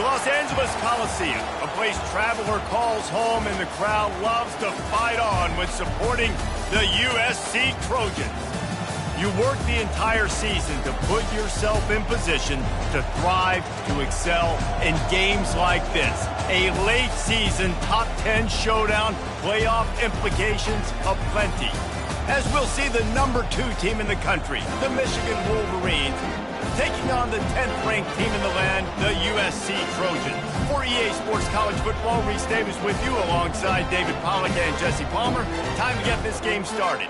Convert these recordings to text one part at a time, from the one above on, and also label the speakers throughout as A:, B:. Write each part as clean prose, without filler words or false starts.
A: The Los Angeles Coliseum, a place traveler calls home and the crowd loves to fight on when supporting the USC Trojans. You work the entire season to put yourself in position to thrive, to excel in games like this. A late season top 10 showdown, playoff implications aplenty. As we'll see the number 2 team in the country, the Michigan Wolverines, taking on the 10th ranked team in the land, the USC Trojans. For EA Sports College Football, Reese Davis with you alongside David Pollack and Jesse Palmer. Time to get this game started.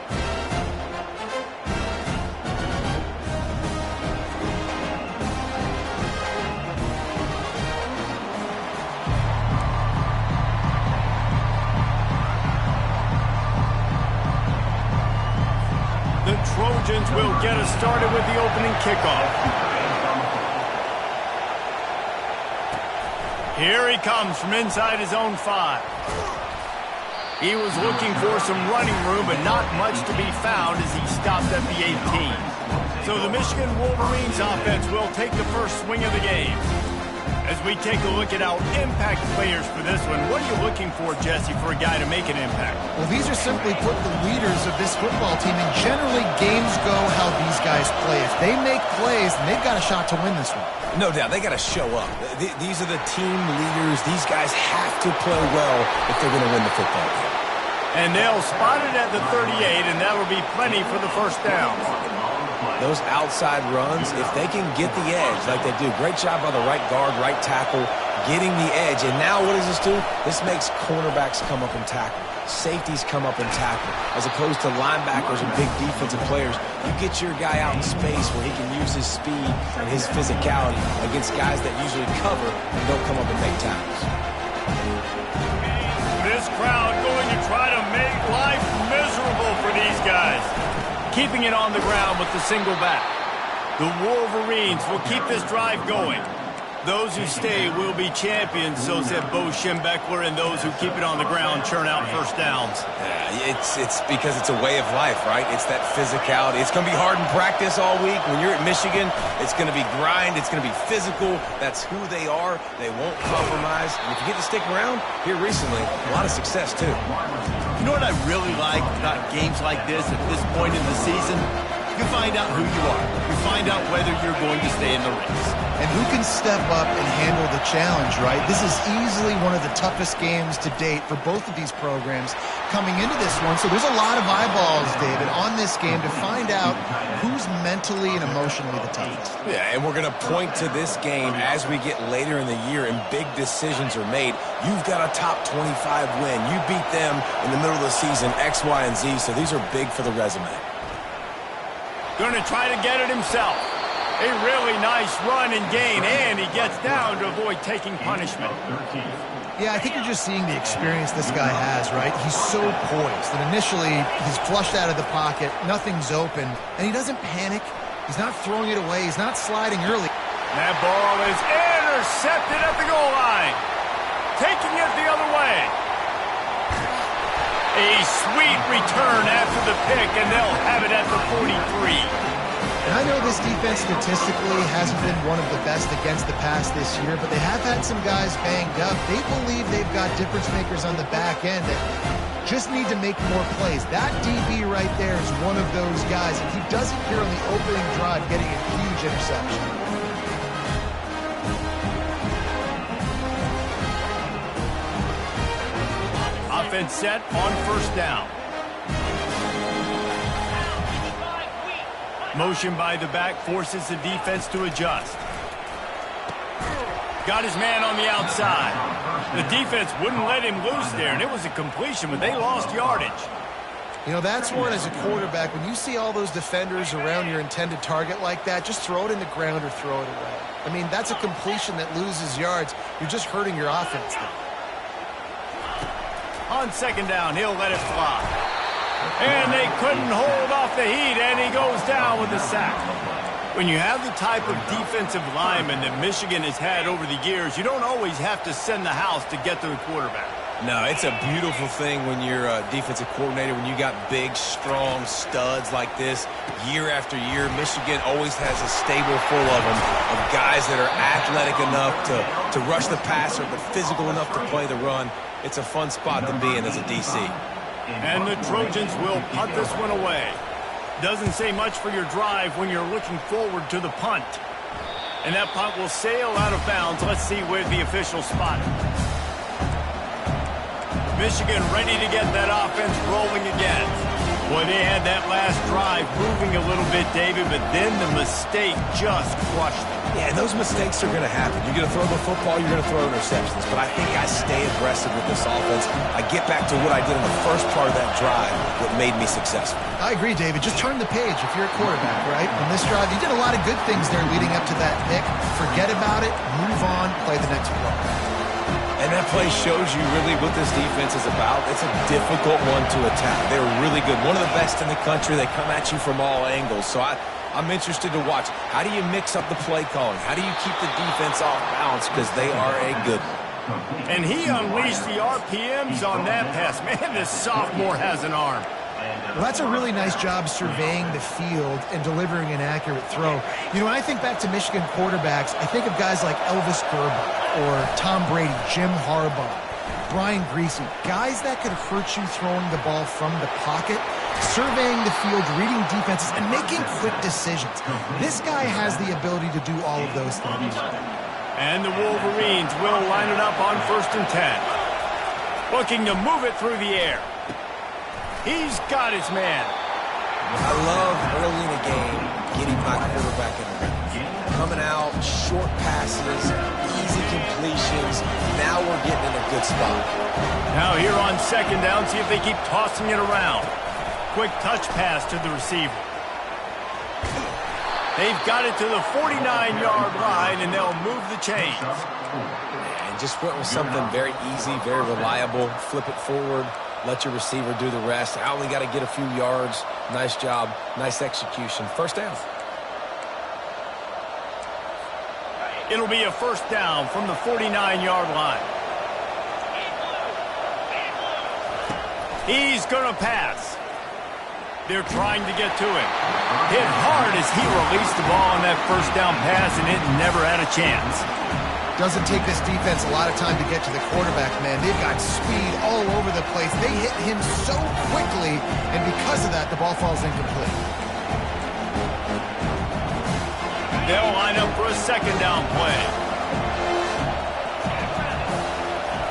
A: The Trojans will get us started with the opening kickoff. Here he comes from inside his own 5. He was looking for some running room, but not much to be found as he stopped at the 18. So the Michigan Wolverines offense will take the first swing of the game. As we take a look at our impact players for this one, what are you looking for, Jesse, for a guy to make an impact?
B: Well, these are simply put the leaders of this football team, and generally games go how these guys play. If they make plays, then they've got a shot to win this one.
C: No doubt, they got to show up. These are the team leaders. These guys have to play well if they're going to win the football game.
A: And they'll spot it at the 38, and that will be plenty for the first down.
C: Those outside runs, if they can get the edge like they do, great job by the right guard, right tackle, getting the edge. And now what does this do? This makes cornerbacks come up and tackle. Safeties come up and tackle. As opposed to linebackers and big defensive players, you get your guy out in space where he can use his speed and his physicality against guys that usually cover and don't come up and make tackles.
A: This crowd going to try to make life miserable for these guys. Keeping it on the ground with the single back. The Wolverines will keep this drive going. Those who stay will be champions, so said Bo Schembechler, and those who keep it on the ground churn out first downs.
C: Yeah, it's because it's a way of life, right? It's that physicality. It's going to be hard in practice all week. When you're at Michigan, it's going to be grind. It's going to be physical. That's who they are. They won't compromise. And if you get to stick around, here recently, a lot of success, too.
D: You know what I really like about games like this at this point in the season? You find out who you are. You find out whether you're going to stay in the race.
B: And who can step up and handle the challenge, right? This is easily one of the toughest games to date for both of these programs coming into this one. So there's a lot of eyeballs, David, on this game to find out who's mentally and emotionally the toughest.
C: Yeah, and we're going to point to this game as we get later in the year and big decisions are made. You've got a top 25 win. You beat them in the middle of the season, X, Y, and Z, so these are big for the resume.
A: Going to try to get it himself. A really nice run and gain, and he gets down to avoid taking punishment.
B: Yeah, I think you're just seeing the experience this guy has, right? He's so poised that initially he's flushed out of the pocket, nothing's open, and he doesn't panic. He's not throwing it away. He's not sliding early.
A: That ball is intercepted at the goal line. Taking it the other way. A sweet return after the pick, and they'll have it at the 43.
B: And I know this defense statistically hasn't been one of the best against the pass this year, but they have had some guys banged up. They believe they've got difference makers on the back end that just need to make more plays. That DB right there is one of those guys. If he does it here on the opening drive, getting a huge interception.
A: Offense set on first down. Motion by the back forces the defense to adjust. Got his man on the outside. The defense wouldn't let him loose there, and it was a completion, but they lost yardage.
B: You know, that's one as a quarterback. When you see all those defenders around your intended target like that, just throw it in the ground or throw it away. I mean, that's a completion that loses yards. You're just hurting your offense there.
A: On second down, he'll let it fly. And they couldn't hold off the heat, and he goes down with a sack. When you have the type of defensive lineman that Michigan has had over the years, you don't always have to send the house to get to the quarterback.
C: No, it's a beautiful thing when you're a defensive coordinator, when you got big, strong studs like this year after year. Michigan always has a stable full of them, of guys that are athletic enough to rush the passer, but physical enough to play the run. It's a fun spot to be in as a DC.
A: And the Trojans will punt this one away. Doesn't say much for your drive when you're looking forward to the punt. And that punt will sail out of bounds. Let's see where the official spot it. Michigan ready to get that offense rolling again. Boy, they had that last drive moving a little bit, David, but then the mistake just crushed them.
C: Yeah, those mistakes are going to happen. You're going to throw the football, you're going to throw interceptions. But I think I stay aggressive with this offense. I get back to what I did in the first part of that drive, what made me successful.
B: I agree, David. Just turn the page if you're a quarterback, right? On this drive, you did a lot of good things there leading up to that pick. Forget about it, move on, play the next play.
C: And that play shows you really what this defense is about. It's a difficult one to attack. They're really good. One of the best in the country. They come at you from all angles. So I'm interested to watch. How do you mix up the play calling? How do you keep the defense off balance? Because they are a good one.
A: And he unleashed the RPMs on that pass. Man, this sophomore has an arm.
B: Well, that's a really nice job surveying the field and delivering an accurate throw. You know, when I think back to Michigan quarterbacks, I think of guys like Elvis Gerber or Tom Brady, Jim Harbaugh, Brian Griese, guys that could hurt you throwing the ball from the pocket, surveying the field, reading defenses, and making quick decisions. This guy has the ability to do all of those things.
A: And the Wolverines will line it up on 1st and 10. Looking to move it through the air. He's got his man.
C: I love early in the game getting my quarterback in the rhythm. Coming out, short passes, easy completions. Now we're getting in a good spot.
A: Now here on 2nd down, see if they keep tossing it around. Quick touch pass to the receiver. They've got it to the 49-yard line, and they'll move the chains.
C: And just went with something very easy, very reliable. Flip it forward. Let your receiver do the rest. I only got to get a few yards. Nice job. Nice execution. 1st down.
A: It'll be a 1st down from the 49-yard line. He's going to pass. They're trying to get to him. Hit hard as he released the ball on that 1st down pass, and it never had a chance.
B: Doesn't take this defense a lot of time to get to the quarterback, man. They've got speed all over the place. They hit him so quickly, and because of that, the ball falls incomplete.
A: They'll line up for a 2nd down play.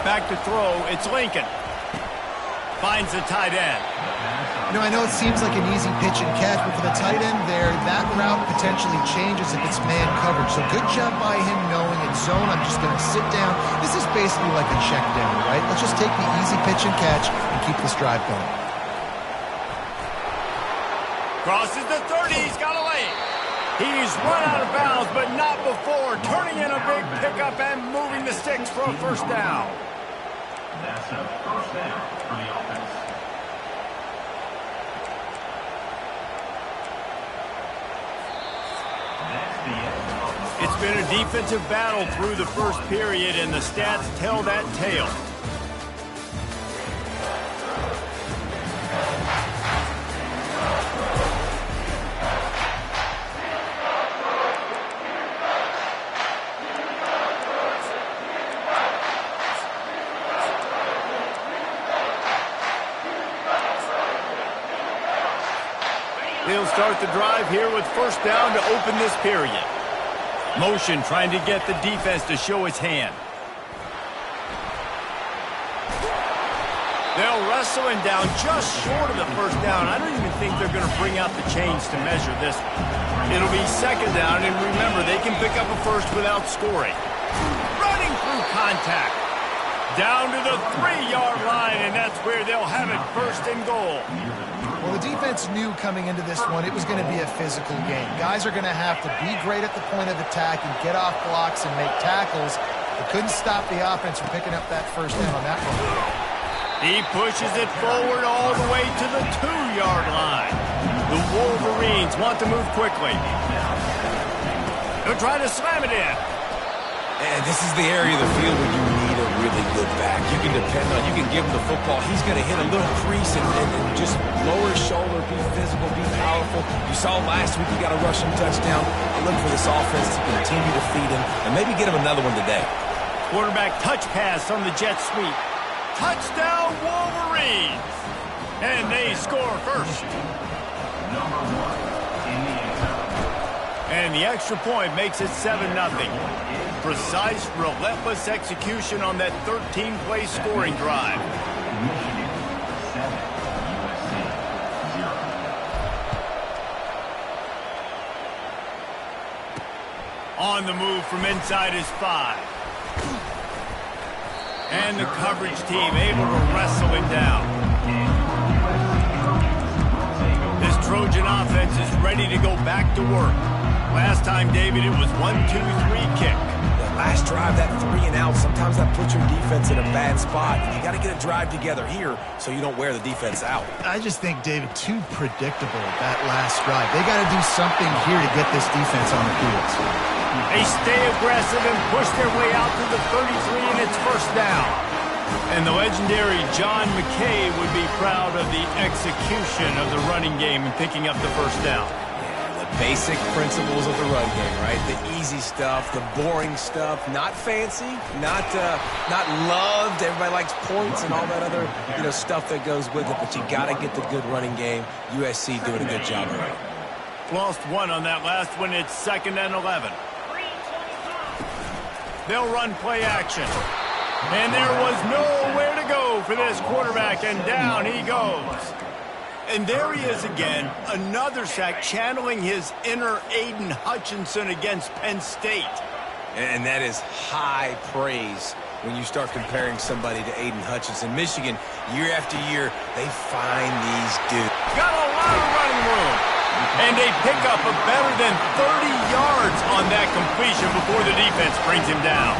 A: Back to throw, it's Lincoln. Finds the tight end.
B: You know, I know it seems like an easy pitch and catch, but for the tight end there, that route potentially changes if it's man coverage. So good job by him knowing it's zone. I'm just going to sit down. This is basically like a check down, right? Let's just take the easy pitch and catch and keep this drive going.
A: Crosses the 30. He's got a lane. He's run out of bounds, but not before turning in a big pickup and moving the sticks for a 1st down.
E: That's a 1st down for the offense.
A: It's been a defensive battle through the 1st period, and the stats tell that tale. They'll start the drive here with 1st down to open this period. Motion trying to get the defense to show its hand. They'll wrestle him down just short of the 1st down. I don't even think they're going to bring out the chains to measure this one. It'll be 2nd down, and remember, they can pick up a 1st without scoring. Running through contact. Down to the 3-yard line, and that's where they'll have it 1st and goal.
B: Well, the defense knew coming into this one it was going to be a physical game. Guys are going to have to be great at the point of attack and get off blocks and make tackles. They couldn't stop the offense from picking up that 1st down on that one.
A: He pushes it forward all the way to the 2-yard line. The Wolverines want to move quickly. They're trying to slam it in.
C: And this is the area of the field where you need a really good back. You can depend on, you can give him the football. He's going to hit a little crease and just lower his shoulder, be physical, be powerful. You saw last week he got a rushing touchdown. I look for this offense to continue to feed him and maybe get him another one today.
A: Quarterback touch pass on the jet sweep. Touchdown Wolverines! And they score first.
E: Number 1 in the end zone.
A: And the extra point makes it 7-0. Precise, relentless execution on that 13-play scoring drive.
E: Michigan 7, USC 0.
A: On the move from inside his 5. And the coverage team able to wrestle it down. This Trojan offense is ready to go back to work. Last time, David, it was 1-2-3 kick.
C: That last drive, that 3 and out, sometimes that puts your defense in a bad spot. You got to get a drive together here so you don't wear the defense out.
B: I just think, David, too predictable, that last drive. They got to do something here to get this defense on the field.
A: They stay aggressive and push their way out to the 33, and it's first down. And the legendary John McKay would be proud of the execution of the running game and picking up the first down.
C: Basic principles of the run game, right? The easy stuff, the boring stuff, not fancy, not loved. Everybody likes points and all that other, stuff that goes with it. But you got to get the good running game. USC doing a good job of it.
A: Lost one on that last one. It's 2nd and 11. They'll run play action. And there was nowhere to go for this quarterback, and down he goes. And there he is again, another sack, channeling his inner Aiden Hutchinson against Penn State.
C: And that is high praise when you start comparing somebody to Aiden Hutchinson. Michigan, year after year, they find these dudes.
A: Got a lot of running room. And they pick up a better than 30 yards on that completion before the defense brings him down.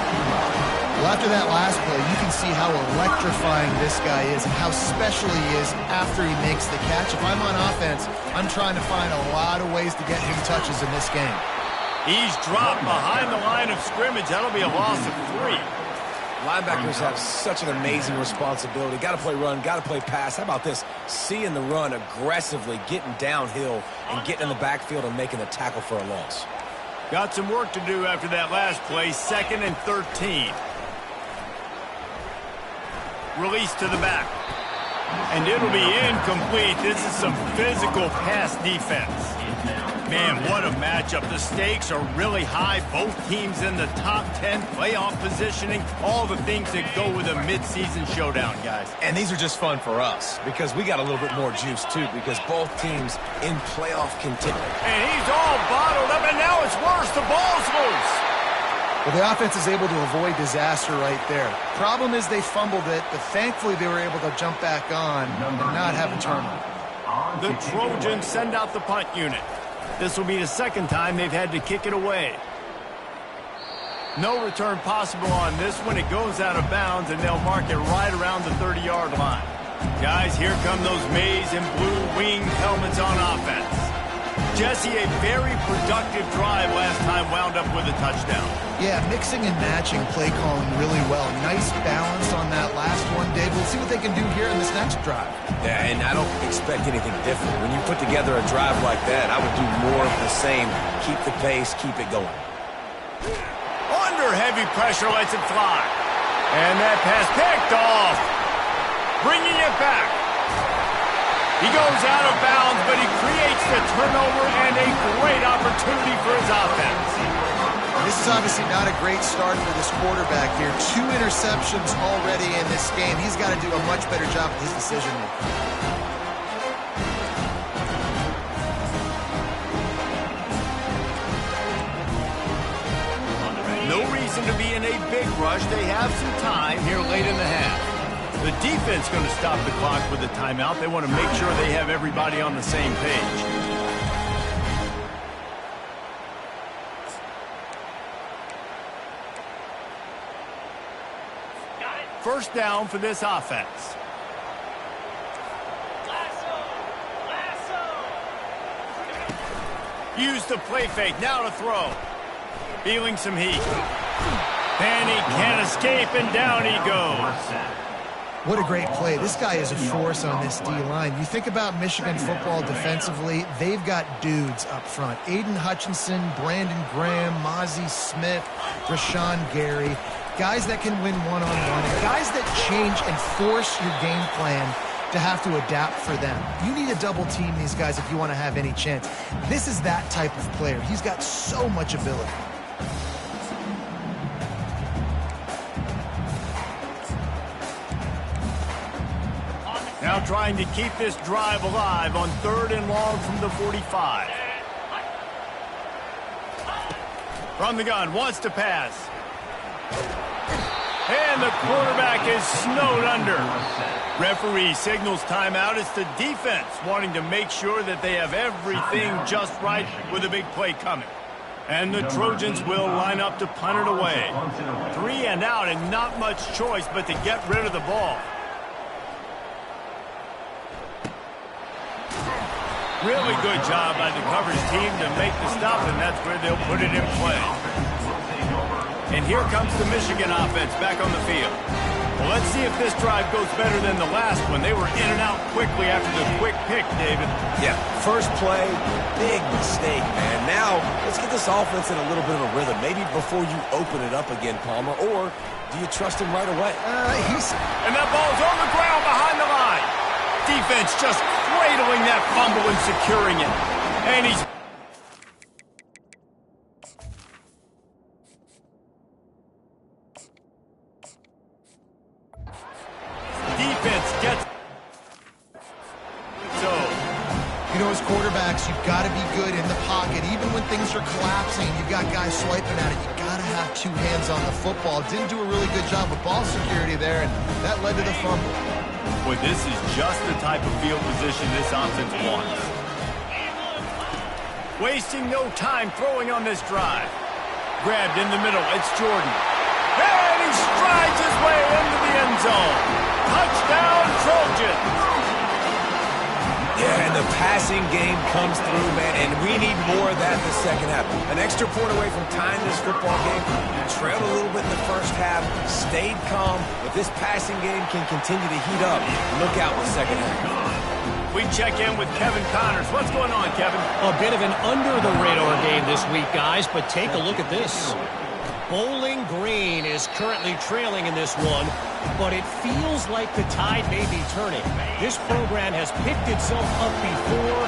B: Well, after that last play, you can see how electrifying this guy is and how special he is after he makes the catch. If I'm on offense, I'm trying to find a lot of ways to get him touches in this game.
A: He's dropped behind the line of scrimmage. That'll be a loss of 3.
C: Linebackers have such an amazing responsibility. Got to play run, got to play pass. How about this? Seeing the run aggressively, getting downhill, and getting in the backfield and making a tackle for a loss.
A: Got some work to do after that last play. 2nd and 13. Release to the back. And it'll be incomplete. This is some physical pass defense. Man, what a matchup. The stakes are really high. Both teams in the top 10, playoff positioning, all the things that go with a midseason showdown, guys.
C: And these are just fun for us because we got a little bit more juice, too, because both teams in playoff contention.
A: And he's all bottled up, and now it's worse. The ball's loose.
B: Well, the offense is able to avoid disaster right there. Problem is they fumbled it, but thankfully they were able to jump back on and not have a turnover.
A: The Trojans send out the punt unit. This will be the 2nd time they've had to kick it away. No return possible on this one. It goes out of bounds, and they'll mark it right around the 30-yard line. Guys, here come those maize and blue winged helmets on offense. Jesse, a very productive drive last time wound up with a touchdown.
B: Yeah, mixing and matching play calling really well. Nice balance on that last one, Dave. We'll see what they can do here in this next drive.
C: Yeah, and I don't expect anything different. When you put together a drive like that, I would do more of the same. Keep the pace, keep it going.
A: Under heavy pressure, lets it fly. And that pass picked off. Bringing it back. He goes out of bounds, but he creates the turnover and a great opportunity for his offense.
B: This is obviously not a great start for this quarterback here. 2 interceptions already in this game. He's got to do a much better job with his decision making.
A: No reason to be in a big rush. They have some time here late in the half. The defense going to stop the clock with a timeout. They want to make sure they have everybody on the same page. First down for this offense. Use the play fake. Now to throw. Feeling some heat. And he can't escape, and down he goes.
B: What a great play. This guy is a force on this D-line. You think about Michigan football defensively, they've got dudes up front. Aiden Hutchinson, Brandon Graham, Mozzie Smith, Rashawn Gary. Guys that can win one-on-one, and guys that change and force your game plan to have to adapt for them. You need to double team these guys if you want to have any chance. This is that type of player. He's got so much ability.
A: Now trying to keep this drive alive on 3rd and long from the 45. From the gun, wants to pass. And the quarterback is snowed under. Referee signals timeout. It's the defense wanting to make sure that they have everything just right with a big play coming. And the Trojans will line up to punt it away. 3 and out, and not much choice but to get rid of the ball. Really good job by the coverage team to make the stop, and that's where they'll put it in play. And here comes the Michigan offense back on the field. Well, let's see if this drive goes better than the last one. They were in and out quickly after the quick pick, David.
C: Yeah, first play, big mistake, man. Now, let's get this offense in a little bit of a rhythm. Maybe before you open it up again, Palmer, or do you trust him right away?
A: And that ball's on the ground behind the line. Defense just cradling that fumble and securing it. And he's... Defense gets... So...
B: You know, as quarterbacks, you've got to be good in the pocket. Even when things are collapsing, you've got guys swiping at it. You've got to have 2 hands on the football. Didn't do a really good job with ball security there, and that led to the fumble.
A: Boy, this is just the type of field position this offense wants. Wasting no time throwing on this drive. Grabbed in the middle, it's Jordan. And he strides his way into the end zone. Touchdown, Trojans!
C: Yeah, and the passing game comes through, man, and we need more of that in the second half. An extra point away from tying this football game. You trailed a little bit in the first half, stayed calm. If this passing game can continue to heat up, look out in the second half.
A: We check in with Kevin Connors. What's going on, Kevin?
F: A bit of an under-the-radar game this week, guys, but take a look at this. Bowling Green is currently trailing in this one, but it feels like the tide may be turning. This program has picked itself up before,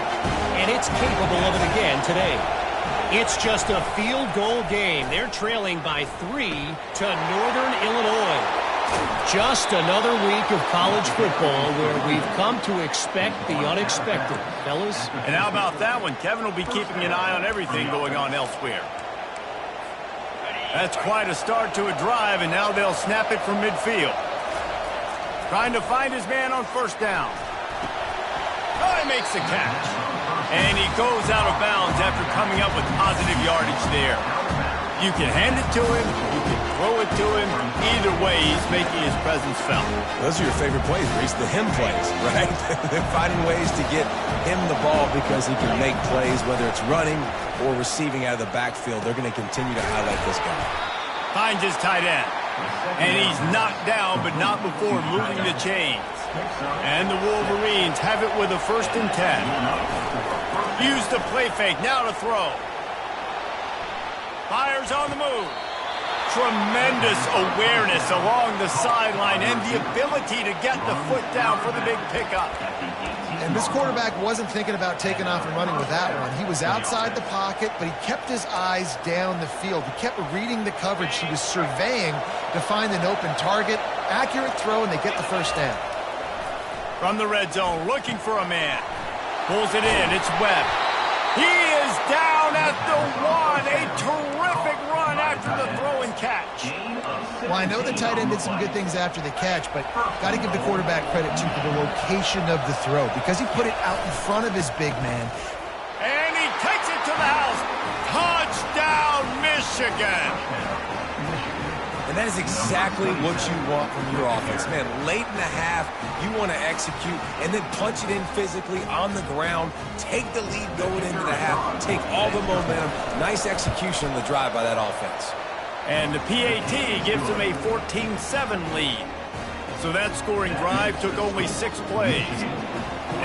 F: and it's capable of it again today. It's just a field goal game. They're trailing by 3 to Northern Illinois. Just another week of college football where we've come to expect the unexpected, fellas.
A: And how about that one? Kevin will be keeping an eye on everything going on elsewhere. That's quite a start to a drive, and now they'll snap it from midfield. Trying to find his man on first down. Oh, he makes the catch. And he goes out of bounds after coming up with positive yardage there. You can hand it to him, you can throw it to him. Either way, he's making his presence felt.
C: Those are your favorite plays, Reese, the him plays, right? They're finding ways to get him the ball because he can make plays, whether it's running or receiving out of the backfield. They're going to continue to highlight this guy.
A: Finds his tight end. And he's knocked down, but not before moving the chains. And the Wolverines have it with a 1st and 10. Use the play fake, now to throw. Fires on the move. Tremendous awareness along the sideline and the ability to get the foot down for the big pickup.
B: And this quarterback wasn't thinking about taking off and running with that one. He was outside the pocket, but he kept his eyes down the field. He kept reading the coverage. He was surveying to find an open target. Accurate throw, and they get the first down.
A: From the red zone, looking for a man. Pulls it in. It's Webb. He is down at the 1. A terrific run after the throw and catch.
B: Well, I know the tight end did some good things after the catch, but got to give the quarterback credit, too, for the location of the throw because he put it out in front of his big man.
A: And he takes it to the house. Touchdown, Michigan.
C: And that is exactly what you want from your offense. Man, late in the half, you want to execute and then punch it in physically on the ground, take the lead going into the half, take all the momentum. Nice execution on the drive by that offense.
A: And the PAT gives them a 14-7 lead. So that scoring drive took only 6 plays.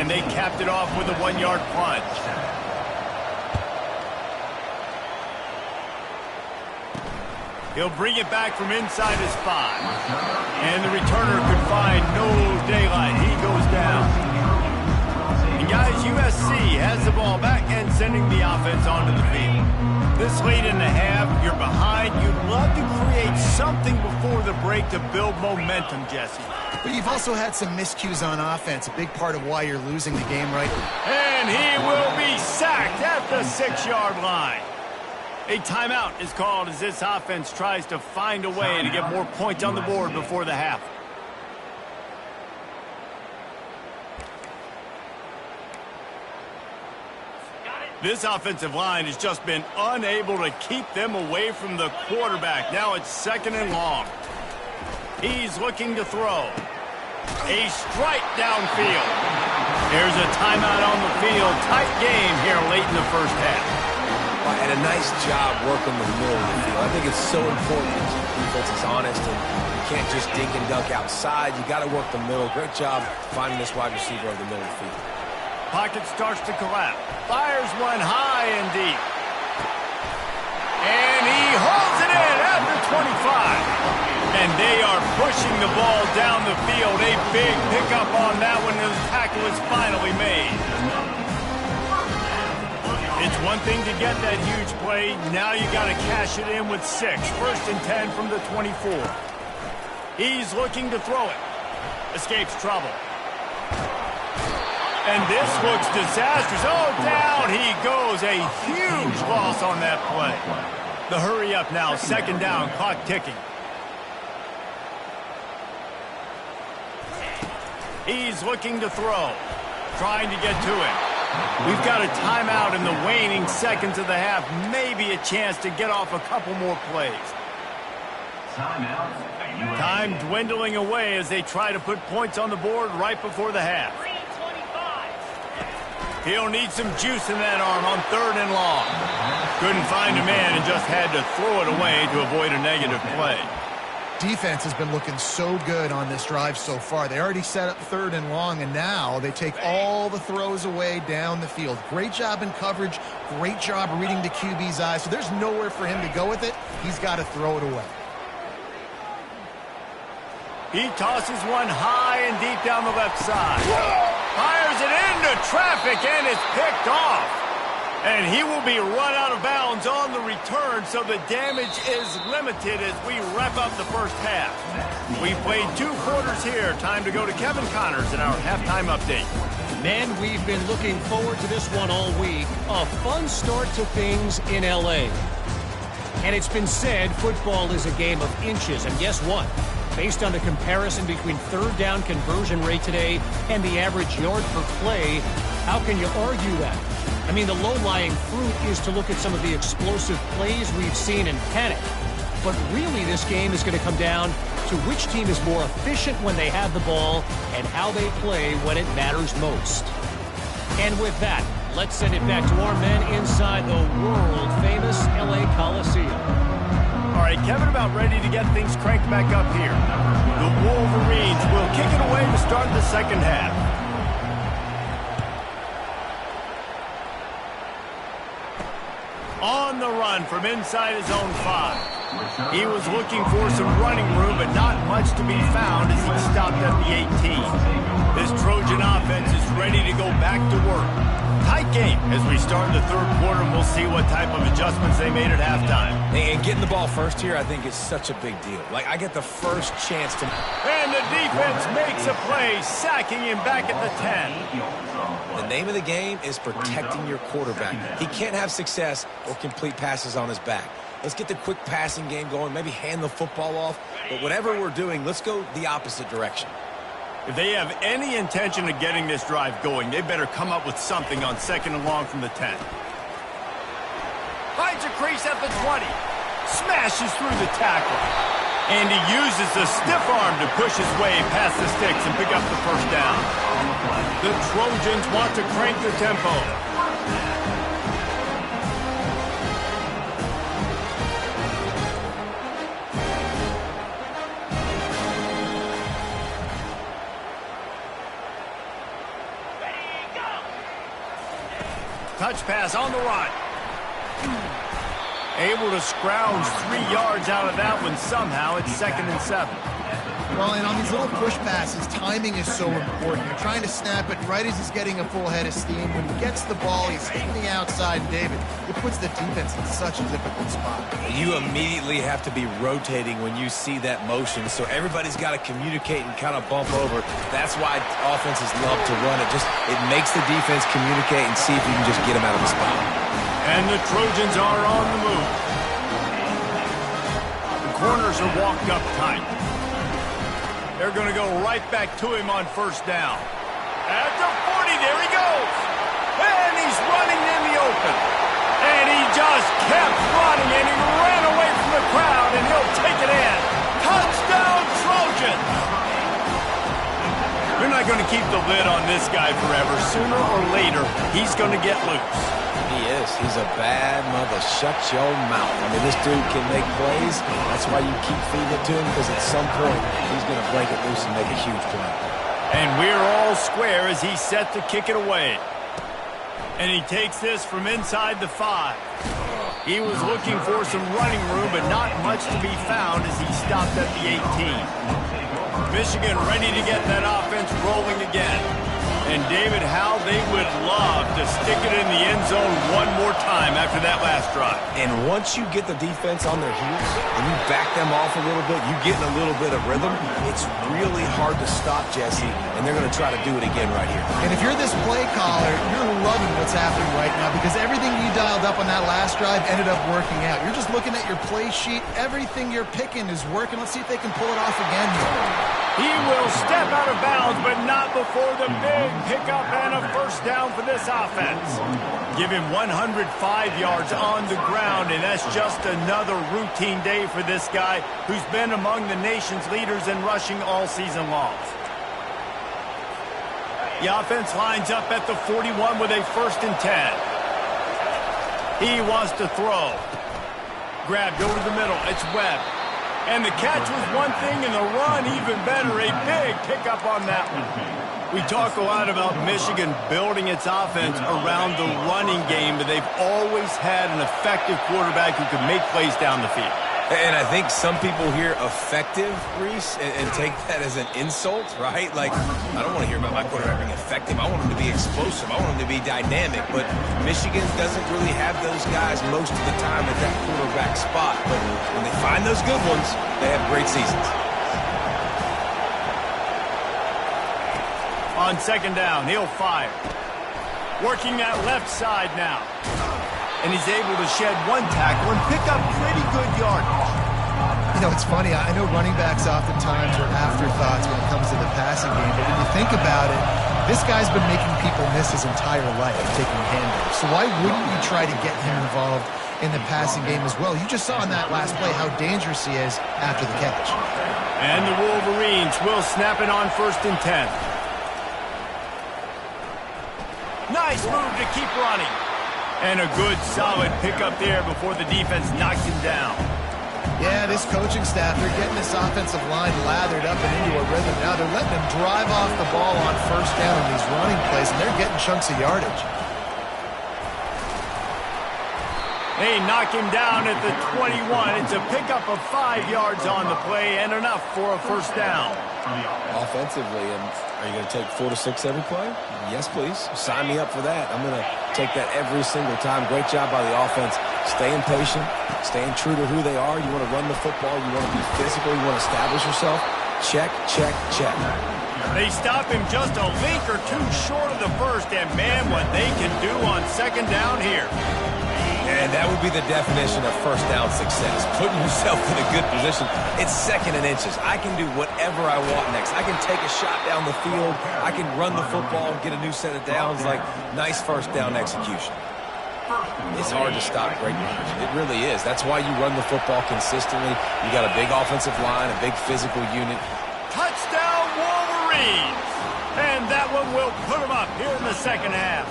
A: And they capped it off with a 1-yard plunge. He'll bring it back from inside his 5. And the returner could find no daylight. He goes down. And guys, USC has the ball back and sending the offense onto the field. This late in the half, you're behind. You'd love to create something before the break to build momentum, Jesse.
B: But you've also had some miscues on offense, a big part of why you're losing the game right now.
A: And he will be sacked at the 6-yard line. A timeout is called as this offense tries to find a way to get more points on the board before the half. This offensive line has just been unable to keep them away from the quarterback. Now it's 2nd and long. He's looking to throw. A strike downfield. There's a timeout on the field. Tight game here late in the first half.
C: And a nice job working the middle of the field. I think it's so important that the defense is honest and you can't just dink and dunk outside. You got to work the middle. Great job finding this wide receiver over the middle of the field.
A: Pocket starts to collapse. Fires one high and deep. And he holds it in at the 25. And they are pushing the ball down the field. A big pickup on that one as the tackle is finally made. It's one thing to get that huge play. Now you got to cash it in with 6. 1st and 10 from the 24. He's looking to throw it. Escapes trouble. And this looks disastrous. Oh, down he goes. A huge loss on that play. The hurry up now. 2nd down. Clock ticking. He's looking to throw. Trying to get to it. We've got a timeout in the waning seconds of the half. Maybe a chance to get off a couple more plays. Time dwindling away as they try to put points on the board right before the half. He'll need some juice in that arm on 3rd and long. Couldn't find a man and just had to throw it away to avoid a negative play.
B: Defense has been looking so good on this drive so far. They already set up 3rd and long, and now they take all the throws away down the field. Great job in coverage. Great job reading the QB's eyes. So there's nowhere for him to go with it. He's got to throw it away.
A: He tosses one high and deep down the left side. Fires it into traffic, and it's picked off. And he will be run out of bounds on the return, so the damage is limited as we wrap up the first half. We played 2 quarters here. Time to go to Kevin Connors in our halftime update.
F: Men, we've been looking forward to this one all week. A fun start to things in L.A. And it's been said football is a game of inches. And guess what? Based on the comparison between 3rd down conversion rate today and the average yard per play, how can you argue that? I mean, the low-lying fruit is to look at some of the explosive plays we've seen in panic. But really, this game is going to come down to which team is more efficient when they have the ball and how they play when it matters most. And with that, let's send it back to our men inside the world-famous L.A. Coliseum.
A: All right, Kevin, about ready to get things cranked back up here. The Wolverines will kick it away to start the second half. On the run from inside his own 5. He was looking for some running room, but not much to be found as he stopped at the 18. This Trojan offense is ready to go back to work. Tight game as we start the 3rd quarter, and we'll see what type of adjustments they made at halftime.
C: And getting the ball first here, I think, is such a big deal. Like, I get the first chance to...
A: And the defense makes a play, sacking him back at the 10.
C: The name of the game is protecting your quarterback. He can't have success or complete passes on his back. Let's get the quick passing game going, maybe hand the football off. But whatever we're doing, let's go the opposite direction.
A: If they have any intention of getting this drive going, they better come up with something on 2nd and long from the 10. Finds a crease at the 20. Smashes through the tackle. And he uses the stiff arm to push his way past the sticks and pick up the first down. The Trojans want to crank the tempo. touch pass on the run. Able to scrounge 3 yards out of that one somehow. It's 2nd and 7.
B: Well, and on these little push passes, timing is so important. You're trying to snap it right as he's getting a full head of steam. When he gets the ball, he's hitting the outside, and David, it puts the defense in such a difficult spot.
C: You immediately have to be rotating when you see that motion, so everybody's got to communicate and kind of bump over. That's why offenses love to run it. It makes the defense communicate and see if you can just get them out of the spot.
A: And the Trojans are on the move. The corners are walked up tight. They're going to go right back to him on 1st down. At the 40, there he goes. And he's running in the open. And he just kept running, and he ran away from the crowd, and he'll take it in. Touchdown, Trojans! You're not going to keep the lid on this guy forever. Sooner or later, he's going to get loose.
C: He is. He's a bad mother. Shut your mouth. I mean, this dude can make plays. That's why you keep feeding it to him, because at some point, he's going to break it loose and make a huge play.
A: And we're all square as he's set to kick it away. And he takes this from inside the 5. He was looking for some running room, but not much to be found as he stopped at the 18. Michigan ready to get that offense rolling again. And David, how they would love to stick it in the end zone one more time after that last drive.
C: And once you get the defense on their heels and you back them off a little bit, you get in a little bit of rhythm, it's really hard to stop, Jesse, and they're going to try to do it again right here.
B: And if you're this play caller, you're loving what's happening right now because everything you dialed up on that last drive ended up working out. You're just looking at your play sheet. Everything you're picking is working. Let's see if they can pull it off again here.
A: He will step out of bounds, but not before the big pickup and a 1st down for this offense. Give him 105 yards on the ground, and that's just another routine day for this guy who's been among the nation's leaders in rushing all season long. The offense lines up at the 41 with a 1st and 10. He wants to throw. Grabbed over the middle. It's Webb. And the catch was one thing, and the run even better. A big pickup on that one. We talk a lot about Michigan building its offense around the running game, but they've always had an effective quarterback who can make plays down the field.
C: And I think some people hear effective, Reese, and take that as an insult, right? Like, I don't want to hear about my quarterback being effective. I want him to be explosive. I want him to be dynamic. But Michigan doesn't really have those guys most of the time at that quarterback spot. But when they find those good ones, they have great seasons.
A: On 2nd down, he'll fire. Working that left side now. And he's able to shed one tackle and pick up pretty good yardage.
B: You know, it's funny. I know running backs oftentimes are afterthoughts when it comes to the passing game, but when you think about it, this guy's been making people miss his entire life taking handoffs. So why wouldn't you try to get him involved in the passing game as well? You just saw in that last play how dangerous he is after the catch.
A: And the Wolverines will snap it on 1st and 10. Nice move to keep running. And a good, solid pickup there before the defense knocks him down.
B: Yeah, this coaching staff, they're getting this offensive line lathered up and into a rhythm now. They're letting him drive off the ball on 1st down on these running plays, and they're getting chunks of yardage.
A: They knock him down at the 21. It's a pickup of 5 yards on the play and enough for a 1st down.
C: Offensively, and are you going to take 4 to 6 every play? Yes, please. Sign me up for that. I'm going to take that every single time. Great job by the offense. Staying patient, staying true to who they are. You want to run the football. You want to be physical. You want to establish yourself. Check, check, check.
A: They stop him just a link or two short of the 1st, and man, what they can do on 2nd down here.
C: And that would be the definition of 1st down success. Putting yourself in a good position. It's 2nd and inches. I can do whatever I want next. I can take a shot down the field. I can run the football and get a new set of downs. Like, nice 1st down execution. It's hard to stop great runners. It really is. That's why you run the football consistently. You got a big offensive line, a big physical unit.
A: Touchdown, Wolverines! And that one will put them up here in the 2nd half.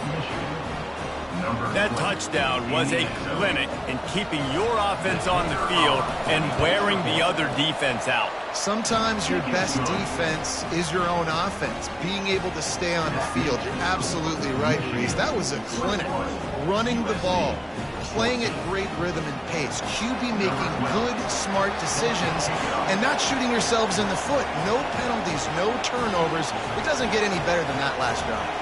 A: That touchdown was a clinic in keeping your offense on the field and wearing the other defense out.
B: Sometimes your best defense is your own offense. Being able to stay on the field. You're absolutely right, Reese. That was a clinic. running the ball, playing at great rhythm and pace, QB making good, smart decisions, and not shooting yourselves in the foot. No penalties, no turnovers. It doesn't get any better than that last drive.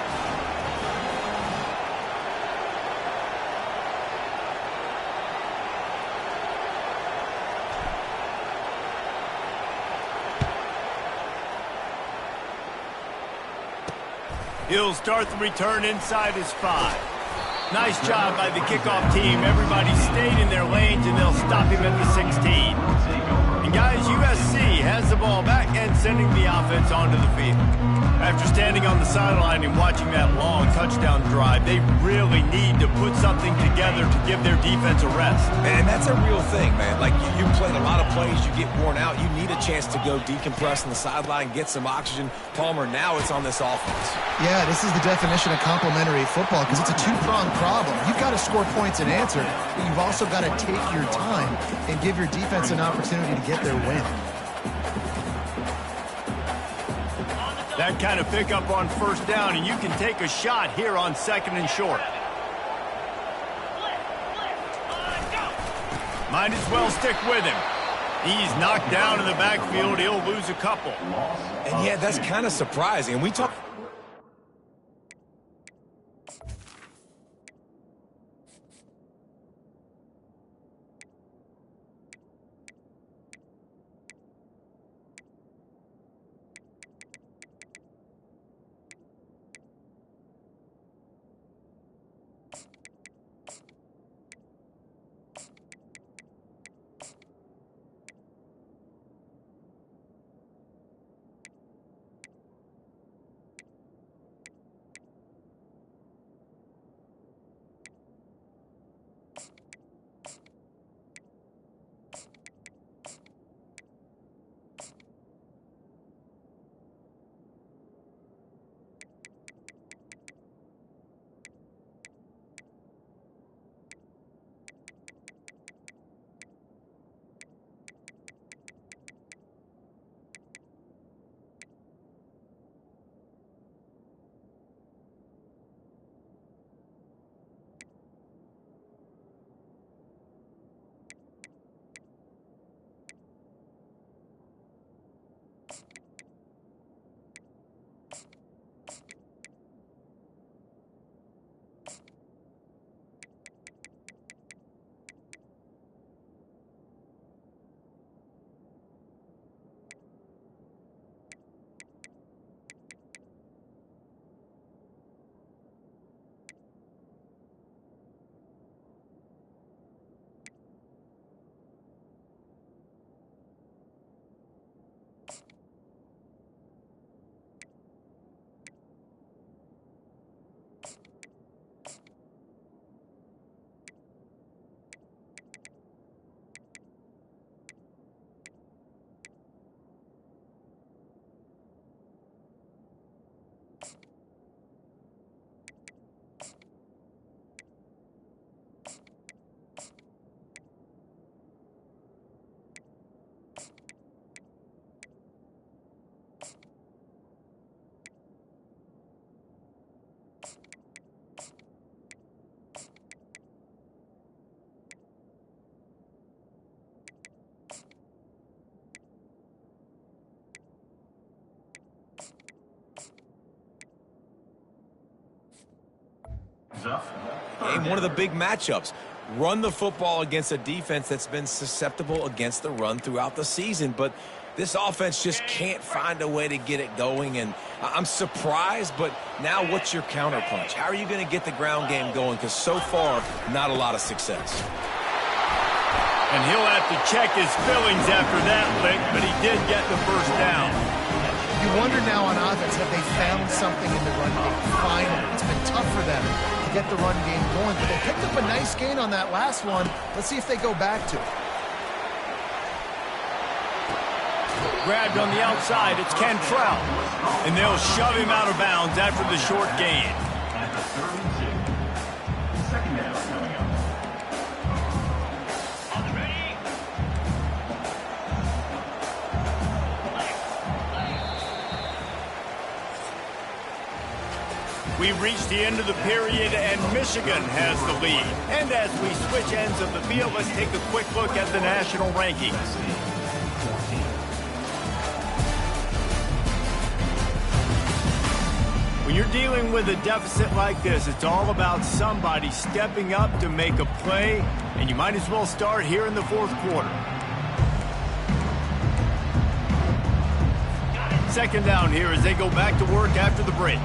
A: He'll start the return inside his 5. Nice job by the kickoff team. Everybody stayed in their lanes, and they'll stop him at the 16. And guys, USC has the ball back and sending the offense onto the field. After standing on the sideline and watching that long touchdown drive, they really need to put something together to give their defense a rest.
C: And that's a real thing, man. Like, you played a lot of plays, you get worn out, you need a chance to go decompress on the sideline, get some oxygen. Palmer, now it's on this offense.
B: Yeah, this is the definition of complementary football because it's a two-pronged problem. You've got to score points and answer, but you've also got to take your time and give your defense an opportunity to get their win.
A: That kind of pickup on first down, and you can take a shot here on 2nd and short. Might as well stick with him. He's knocked down in the backfield. He'll lose a couple.
C: And yeah, that's kind of surprising. And we talk. And one of the big matchups. Run the football against a defense that's been susceptible against the run throughout the season. But this offense just can't find a way to get it going. And I'm surprised, but now what's your counterpunch? How are you going to get the ground game going? Because so far, not a lot of success.
A: And he'll have to check his fillings after that lick, but he did get the first down.
B: You wonder now on offense, have they found something in the run game? Finally, it's been tough for them to get the run game going, but they picked up a nice gain on that last one. Let's see if they go back to it.
A: Grabbed on the outside, it's Cantrell. And they'll shove him out of bounds after the short gain.
E: At the 3rd and 6. Second down coming up.
A: We we've reached the end of the period, and Michigan has the lead. And as we switch ends of the field, let's take a quick look at the national rankings. When you're dealing with a deficit like this, it's all about somebody stepping up to make a play, and you might as well start here in the fourth quarter. Second down here as they go back to work after the break.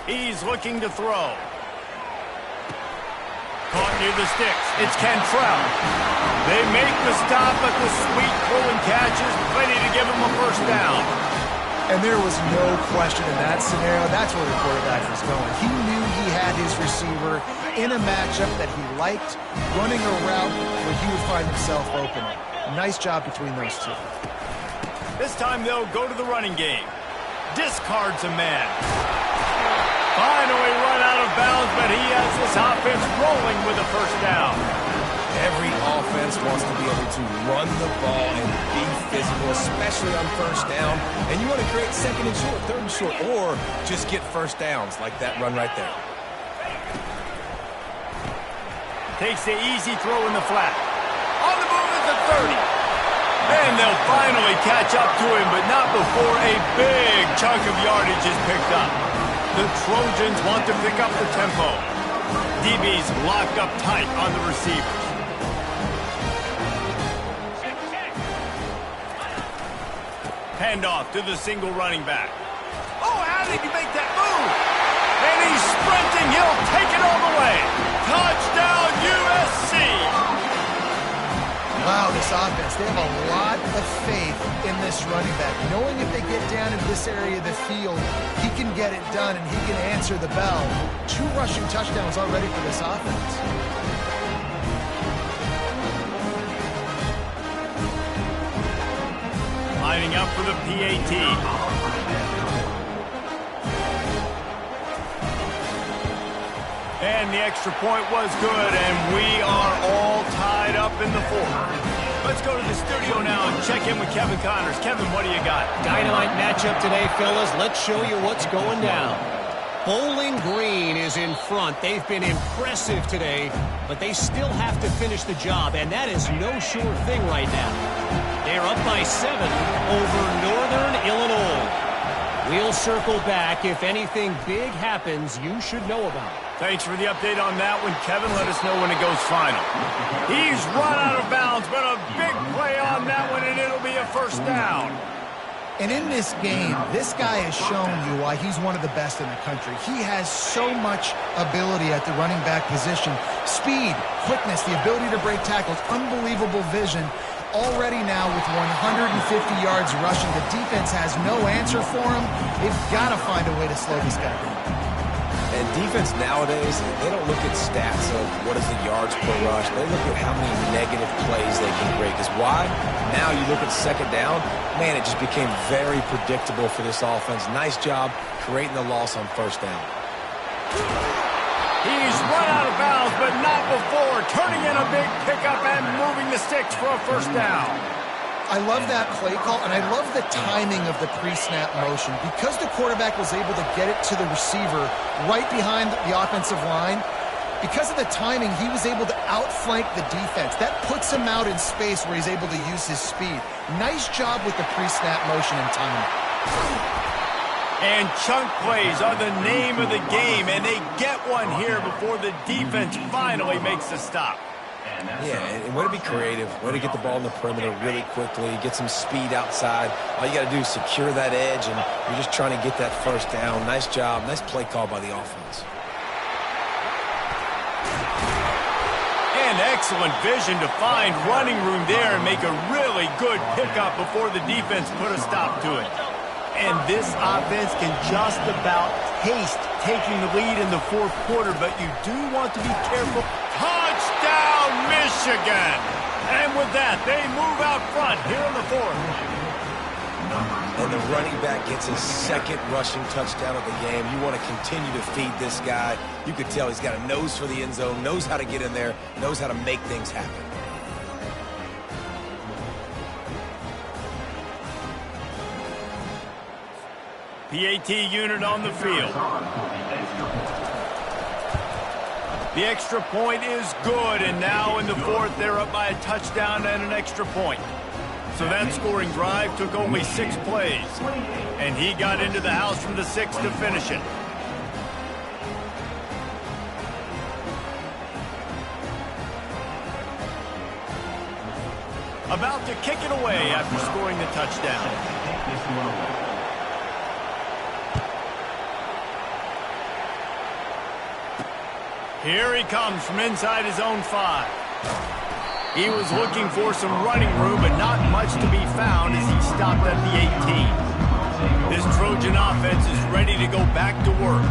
A: He's looking to throw. Caught near the sticks. It's Cantrell. They make the stop, but the sweet throw and catch is plenty to give him a first down.
B: And there was no question in that scenario. That's where the quarterback was going. He knew he had his receiver in a matchup that he liked, running a route where he would find himself open. Nice job between those two.
A: This time they'll go to the running game. Discards a man. Finally run out of bounds, but he has this offense rolling with a first down.
C: Every offense wants to be able to run the ball and be physical, especially on first down. And you want to create second and short, third and short, or just get first downs like that run right there.
A: Takes the easy throw in the flat. On the move at the 30. And they'll finally catch up to him, but not before a big chunk of yardage is picked up. The Trojans want to pick up the tempo. DB's locked up tight on the receivers. Handoff to the single running back. Oh, how did he make that move? And he's sprinting. He'll take it all the way. Touchdown, USC!
B: Wow, this offense, they have a lot of faith in this running back. Knowing if they get down into this area of the field, he can get it done and he can answer the bell. 2 rushing touchdowns already for this offense.
A: Lining up for the PAT. And the extra point was good, and we are all tied up in the fourth. Let's go to the studio now and check in with Kevin Connors. Kevin, what do you got?
F: Dynamite matchup today, fellas. Let's show you what's going down. Bowling Green is in front. They've been impressive today, but they still have to finish the job, and that is no sure thing right now. They're up by 7 over Northern Illinois. We'll circle back. If anything big happens, you should know about it.
A: Thanks for the update on that one, Kevin. Let us know when it goes final. He's run out of bounds, but a big play on that one, and it'll be a first down.
B: And in this game, this guy has shown you why he's one of the best in the country. He has so much ability at the running back position. Speed, quickness, the ability to break tackles, unbelievable vision. Already now with 150 yards rushing, the defense has no answer for him. They've got to find a way to slow this guy down.
C: And defense nowadays, they don't look at stats of what is the yards per rush. They look at how many negative plays they can break. Because why? Now you look at second down, man, it just became very predictable for this offense. Nice job creating the loss on first down.
A: He's run out of bounds, but not before turning in a big pickup and moving the sticks for a first down.
B: I love that play call, and I love the timing of the pre-snap motion. Because the quarterback was able to get it to the receiver right behind the offensive line, because of the timing, he was able to outflank the defense. That puts him out in space where he's able to use his speed. Nice job with the pre-snap motion and timing.
A: And chunk plays are the name of the game, and they get one here before the defense finally makes a stop.
C: Yeah, and way to be creative, way to get the ball in the perimeter really quickly, get some speed outside. All you got to do is secure that edge, and you're just trying to get that first down. Nice job, nice play call by the offense.
A: And excellent vision to find running room there and make a really good pickup before the defense put a stop to it. And this offense can just about taste taking the lead in the fourth quarter, but you do want to be careful. Touchdown, Michigan! And with that, they move out front here in the fourth.
C: And the running back gets his second rushing touchdown of the game. You want to continue to feed this guy. You could tell he's got a nose for the end zone, knows how to get in there, knows how to make things happen.
A: PAT unit on the field. The extra point is good, and now in the fourth, they're up by a touchdown and an extra point. So that scoring drive took only 6 plays, and he got into the house from the 6 to finish it. About to kick it away after scoring the touchdown. Here he comes from inside his own 5. He was looking for some running room, but not much to be found as he stopped at the 18. This Trojan offense is ready to go back to work.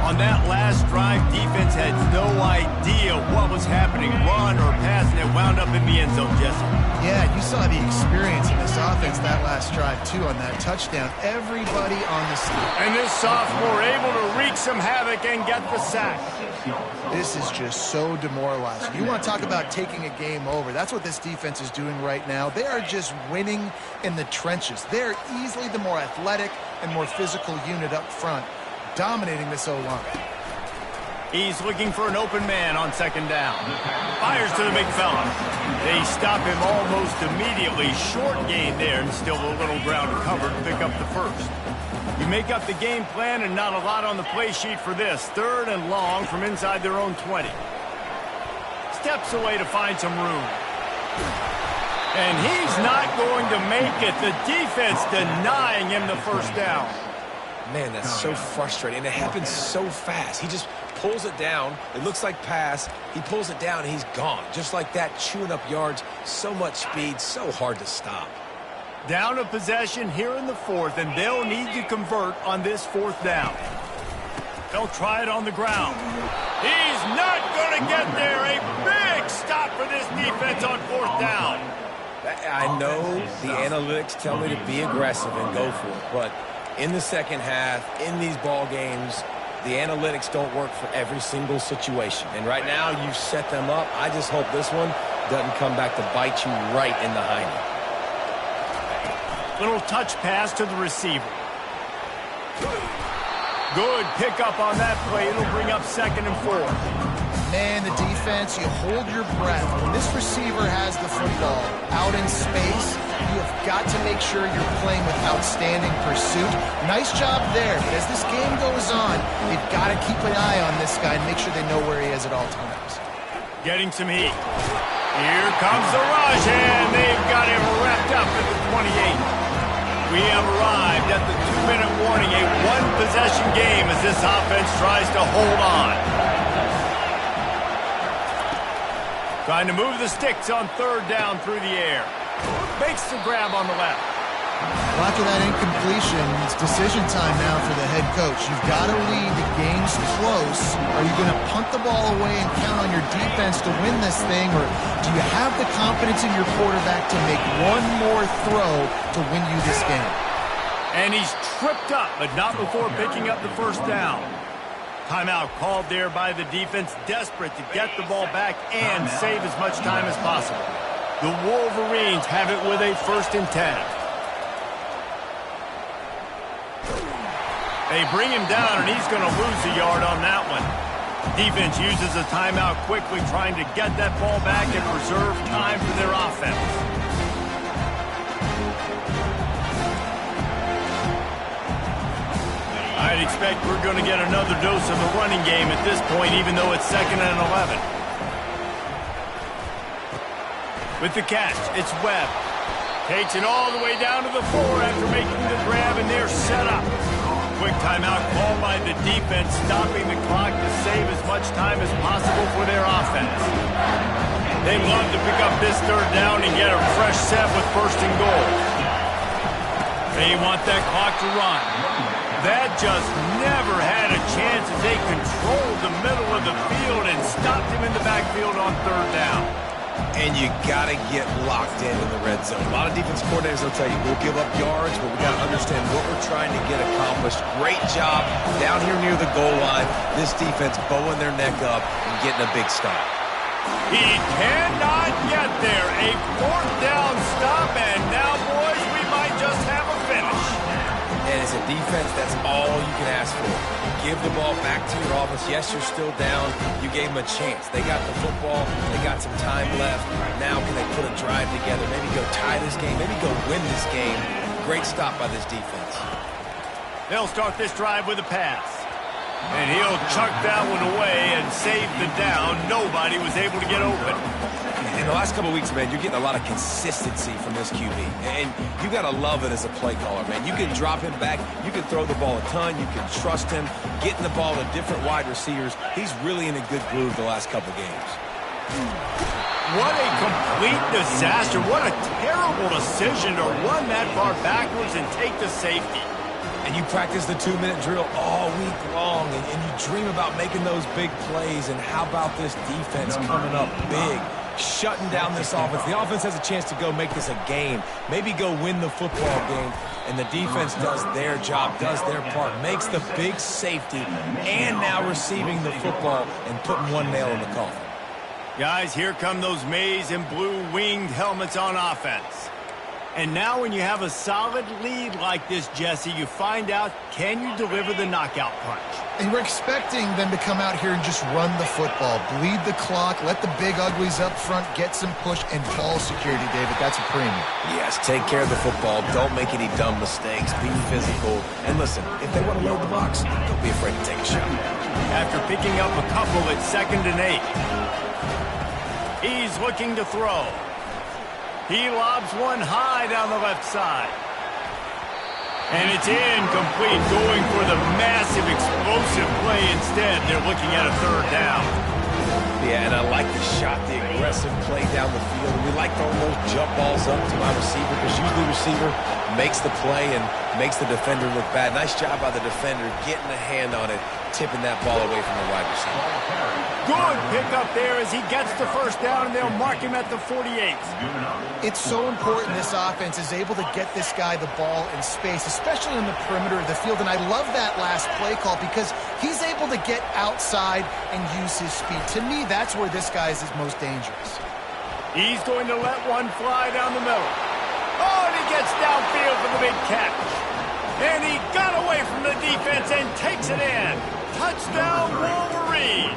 A: On that last drive, defense had no idea what was happening, run or pass, and it wound up in the end zone, Jesse.
B: Yeah, you saw the experience in this offense that last drive, too, on that touchdown. Everybody on the side.
A: And this sophomore able to wreak some havoc and get the sack.
B: This is just so demoralizing. You want to talk about taking a game over. That's what this defense is doing right now. They are just winning in the trenches. They're easily the more athletic and more physical unit up front, dominating this O-line.
A: He's looking for an open man on second down. Fires to the big fella. They stop him almost immediately. Short gain there, and still a little ground covered to pick up the first. You make up the game plan, and not a lot on the play sheet for this. 3rd and long from inside their own 20. Steps away to find some room. And he's not going to make it. The defense denying him the first down.
C: Man, that's so frustrating. And it happens so fast. He just pulls it down. It looks like pass. He pulls it down, and he's gone. Just like that, chewing up yards. So much speed, so hard to stop.
A: Down a possession here in the 4th, and they'll need to convert on this 4th down. They'll try it on the ground. He's not going to get there. A big stop for this defense on 4th down.
C: I know the analytics tell me to be aggressive and go for it, but in the second half, in these ball games, the analytics don't work for every single situation. And right now, you've set them up. I just hope this one doesn't come back to bite you right in the hiney.
A: Little touch pass to the receiver. Good pickup on that play. It'll bring up 2nd and 4.
B: Man, the defense, you hold your breath. When this receiver has the football out in space, you have got to make sure you're playing with outstanding pursuit. Nice job there, but as this game goes on, they've got to keep an eye on this guy and make sure they know where he is at all times.
A: Getting some heat. Here comes the rush, and they've got him wrapped up at the 28. We have arrived at the 2-minute warning, a one-possession game as this offense tries to hold on. Trying to move the sticks on 3rd down through the air. Makes the grab on the left.
B: Well, after that incompletion, it's decision time now for the head coach. You've got to lead. The game's close. Are you going to punt the ball away and count on your defense to win this thing, or do you have the confidence in your quarterback to make one more throw to win you this game?
A: And he's tripped up, but not before picking up the 1st down. Timeout called there by the defense, desperate to get the ball back and save as much time as possible. The Wolverines have it with a 1st and 10. They bring him down, and he's going to lose a yard on that one. Defense uses a timeout quickly, trying to get that ball back and preserve time for their offense. I'd expect we're going to get another dose of the running game at this point, even though it's 2nd and 11. With the catch, it's Webb. Takes it all the way down to the 4 after making the grab, and they're set up. Quick timeout called by the defense, stopping the clock to save as much time as possible for their offense. They love to pick up this 3rd down and get a fresh set with 1st and goal. They want that clock to run. That just never had a chance as they controlled the middle of the field and stopped him in the backfield on 3rd down.
C: And you got to get locked in the red zone. A lot of defense coordinators will tell you, we'll give up yards, but we got to understand what we're trying to get accomplished. Great job down here near the goal line. This defense bowing their neck up and getting a big stop.
A: He cannot get there. A 4th down stop, and now, boys, we might just have a finish.
C: And as a defense, that's all you can ask for. Give the ball back to your offense. Yes, you're still down. You gave them a chance. They got the football. They got some time left. Now can they put a drive together? Maybe go tie this game. Maybe go win this game. Great stop by this defense.
A: They'll start this drive with a pass. And he'll chuck that one away and save the down. Nobody was able to get open.
C: In the last couple of weeks, man, you're getting a lot of consistency from this QB. And you got to love it as a play caller, man. You can drop him back. You can throw the ball a ton. You can trust him. Getting the ball to different wide receivers. He's really in a good groove the last couple games.
A: What a complete disaster. What a terrible decision to run that far backwards and take the safety.
C: And you practice the 2-minute drill all week long, and you dream about making those big plays. And how about this defense coming up big, shutting down this offense? The offense has a chance to go make this a game, maybe go win the football game, and the defense does their job, does their part, makes the big safety, and now receiving the football and putting one nail in the coffin.
A: Guys, here come those maize and blue winged helmets on offense. And now when you have a solid lead like this, Jesse, you find out, can you deliver the knockout punch?
B: And we're expecting them to come out here and just run the football, bleed the clock, let the big uglies up front, get some push, and ball security, David. That's a premium.
C: Yes, take care of the football. Don't make any dumb mistakes. Be physical. And listen, if they want to load the box, don't be afraid to take a shot.
A: After picking up a couple at 2nd and 8. He's looking to throw. He lobs one high down the left side. And it's incomplete, going for the massive explosive play instead. They're looking at a 3rd down.
C: Yeah, and I like the shot, the aggressive play down the field. We like throwing those jump balls up to my receiver because usually the receiver makes the play and makes the defender look bad. Nice job by the defender getting a hand on it, tipping that ball away from the wide receiver.
A: Good pickup there as he gets the 1st down, and they'll mark him at the 48.
B: It's so important this offense is able to get this guy the ball in space, especially on the perimeter of the field. And I love that last play call because he's able to get outside and use his speed. To me, that's where this guy is his most dangerous.
A: He's going to let one fly down the middle. Oh, and he gets downfield for the big catch. And he got away from the defense and takes it in. Touchdown, Wolverine.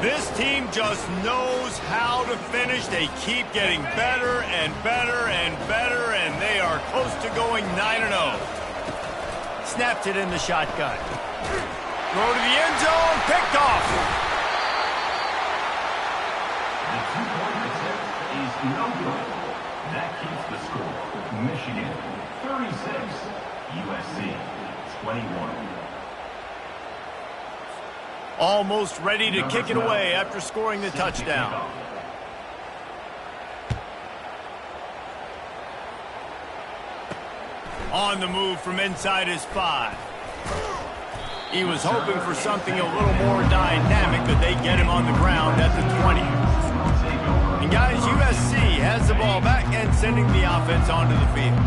A: This team just knows how to finish. They keep getting better and better and better, and they are close to going 9-0. Snapped it in the shotgun. Throw to the end zone, picked off.
E: The 2-point attempt is no good. That keeps the score. Michigan 36, USC 21.
A: Almost ready to kick it away after scoring the touchdown. On the move from inside his 5. He was hoping for something a little more dynamic, but they get him on the ground at the 20. And guys, USC has the ball back and sending the offense onto the field.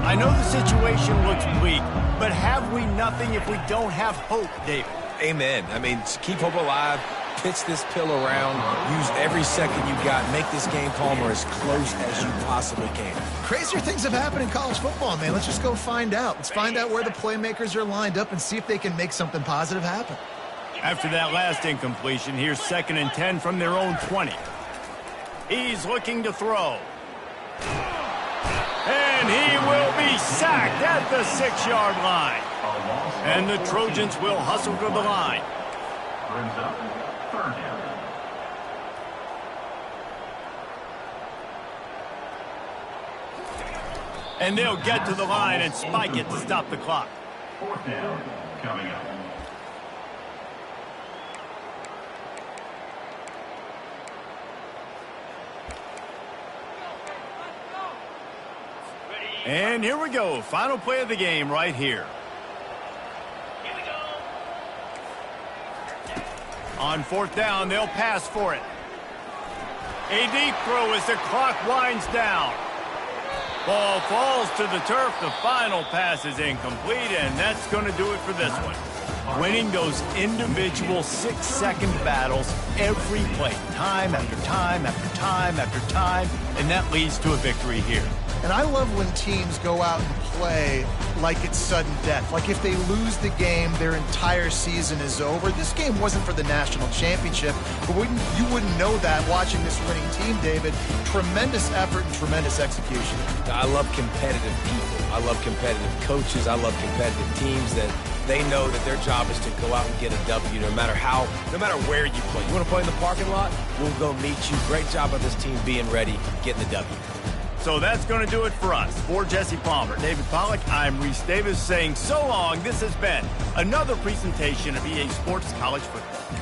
A: I know the situation looks bleak, but have we nothing if we don't have hope, David?
C: Amen. I mean, keep hope alive, pitch this pill around, use every second you got, make this game calmer as close as you possibly can.
B: Crazier things have happened in college football, man. Let's just go find out. Let's find out where the playmakers are lined up and see if they can make something positive happen.
A: After that last incompletion, here's 2nd and 10 from their own 20. He's looking to throw. And he will be sacked at the 6-yard line. And the Trojans will hustle to the line.
E: Brings up 3rd down.
A: And they'll get to the line and spike it to stop the clock.
E: 4th down coming up.
A: And here we go. Final play of the game right here. On 4th down, they'll pass for it. A deep throw as the clock winds down. Ball falls to the turf. The final pass is incomplete, and that's going to do it for this one. Winning those individual 6-second battles every play, time after time after time after time, and that leads to a victory here.
B: And I love when teams go out and play like it's sudden death. Like if they lose the game, their entire season is over. This game wasn't for the national championship, but you wouldn't know that watching this winning team, David. Tremendous effort and tremendous execution.
C: I love competitive people. I love competitive coaches. I love competitive teams that they know that their job is to go out and get a W no matter where you play. You want to play in the parking lot? We'll go meet you. Great job of this team being ready, getting the W.
A: So that's going to do it for us. For Jesse Palmer, David Pollack, I'm Reese Davis saying so long. This has been another presentation of EA Sports College Football.